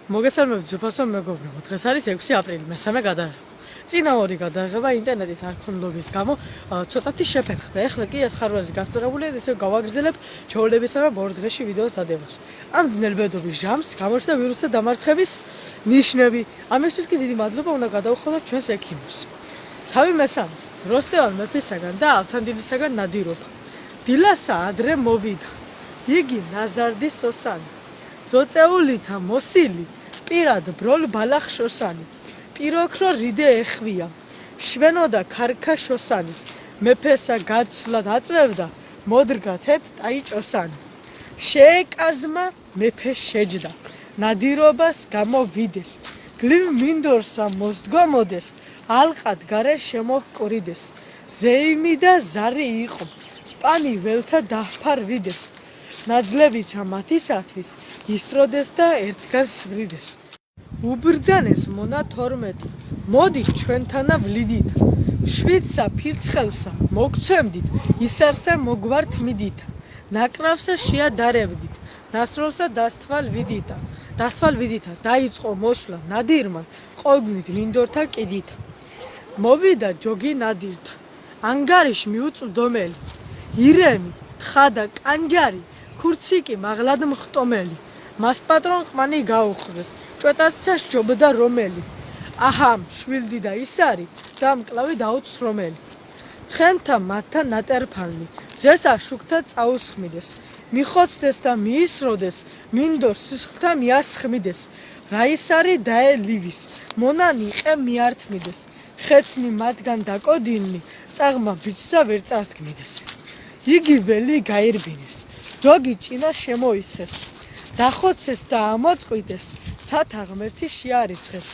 მოგესალმებით ძვირფასო მეგობრებო, დღეს არის 6 აპრილი, მესამე გადაღება. წინა ორი გადაღება ინტერნეტის არქონდობის გამო ცოტათი შეფერხდა. ეხლა კი ეს ხარვაზი გასწორებულია, ესე გავაგრძელებ ჩვეულებისამებრ ორ დღეში ვიდეოს დადებას. ამ ძნელბედობის ჟამს გამოჩნდა ვირუსზე დამარცხების ნიშნები. ამისთვის კი დიდი მადლობა უნდა გადავხადოთ ჩვენს ექიმებს. თავი მესამე, როსტევან მეფისაგან და ავთანდილისაგან ნადირობა. დილასა ადრე მოვიდა. იგი ნაზარდი სოსანი. ძოწეულითა მოსილი პირად ბროლ ბალახშოსანი. პიროქრო რიდე ეხვია. შვენოდა ქარქა შოსანი. მეფესა გაცვლად აწვევდა, მოდგა თეთ ტაიჭოსანი. შეეკაზმა მეფე შეჯდა. ნადირობას გამოვიდეს. გლივ მინდორსა მოსდგომოდეს. ალყად გარე შემოჰკვრიდეს. ზეიმი და ზარი იყო. სპანი ველთა დაჰფარვიდეს. ნაძლევიცა მათისათვის ისროდეს და ერთგან სვრიდეს. უბრძანეს მონა 12. მოდი ჩვენთანა ვლიდით. შვიდსა ფირცხელსა მოგცემდით, ისარსა მოგვართ მიდით. ნაკრავსა შეადარებდით, ნასროლსა დასთვალვიდითა. დაიწყო მოსვლა ნადირმა, ყოგნით მინდორთა კიდით. მოვიდა ჯოგი ნადირთა, ანგარიშ მიუწვდომელი. ირემი, თხა და კანჯარი, ქურციკი მაღლად მხტომელი. მას პატრონ ყმანი გაუხდეს, ჭვეტაცა სჯობდა რომელი. აჰამ, შვილდი და ისარი, და მკლავი დაუცრომელი. ცხენთა მათთა ნატერფალნი, ზესა შუქთა წაუსხმიდეს. მიხოცდეს და მიისროდეს, მინდორს სისხლთა მიასხმიდეს. რაისარი დაელივის, მონანი ყე მიართმიდეს. ხეცნი მათგან დაკოდინნი, წაღმა ბიჭსა ვერ წასდგმიდეს. იგი ველი გაირბინეს, ჯოგი ჭინა შემოისხეს. დახოცეს და ამოწყვიტეს, ცათა ღმერთი შეარისხეს.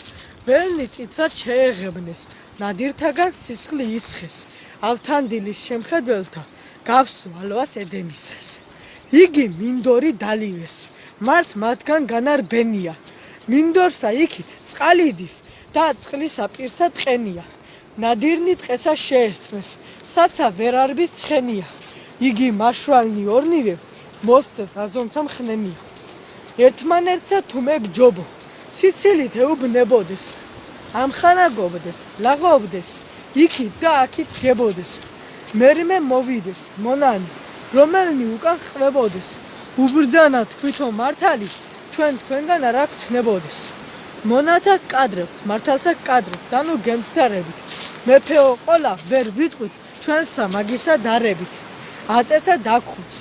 ველნი წითრად შეეღებნეს, ნადირთაგან სისხლი ისხეს. ავთანდილის შემხედველთა გავსო ალვას ედემისხეს. იგი მინდორი დალივეს, მართ მათგან განარბენია. მინდორსა იქით წყალიდის და წყლისა პირსა ტყენია. ნადირნი ტყესა შეესწრეს, საცა ვერ არბის ცხენია. იგი მაშვალნი ორნივე მოსდეს აზომცა მხნენია. ერთმანერთსა თუ მეგჯობო, სიცილით ეუბნებოდეს. ამხანაგობდეს, ლაღობდეს, იქით და აქით გებოდეს. მერმე მოვიდეს, მონანი, რომელნი უკან ხვებოდეს. უბრძანა თვითონ მართალი, ჩვენ თქვენგან არ აგვჩნებოდეს. მონათა კადრებთ, მართალსა კადრებთ, და ნუ გემცდარებით. მეფეო ყოლა ვერ ვიტყვით, ჩვენსა მაგისა დარებით. აწეცა დაგხუც,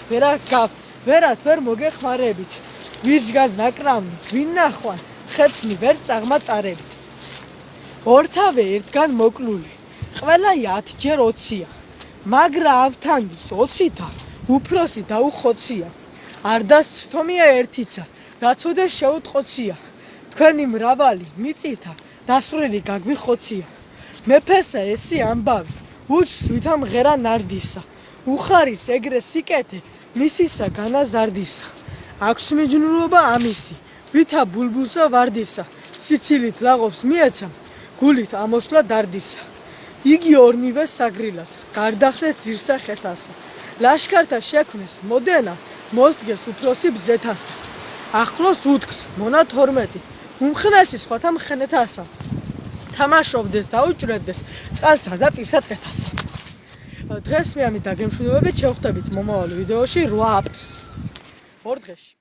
ვერათ ვერ მოგეხმარებით. ვისგან ნაკრავნი, ვინ ნახვან, ხეცნი ვერ წაღმა წარებით. ორთავე ერთგან მოკლული, ყველა 10ჯერ 20-ია. მაგრა ავთანდის 20-თა, უფროსი დაუხოცია. არ დასთომია ერთიცა, რაცოდე შეუტყოცია. თქვენი მრავალი მიწითა, დასვრელი გაგვიხოცია. მეფესა ესი ამბავი, უჩს ვითა მღერა ნარდისა. უხარის ეგრე სიკეთე, მისისა განაზარდისა. აქვს მიჯნურობა ამისი, ვითა ბულბულსა ვარდისა. სიცილით ლაღობს მიეცა, გულით ამოსვლა დარდისა. იგი ორნივე საგრილად, გარდახდეს ძირსა ხეთასა. ლაშქართა შექმნეს მოდენა, მოსდგეს უფროსი ბზეთასა. ახლოს უთქს, მონა 12, უმხნესი სხვათა მხნეთასა. თამაშობდეს და უჭრედეს, წყალსა და პირსა ტყეთასა. დღეს მე ამით დაგემშვიდობებით, შევხვდებით მომავალ ვიდეოში 8 აპრილს. ორ დღეში.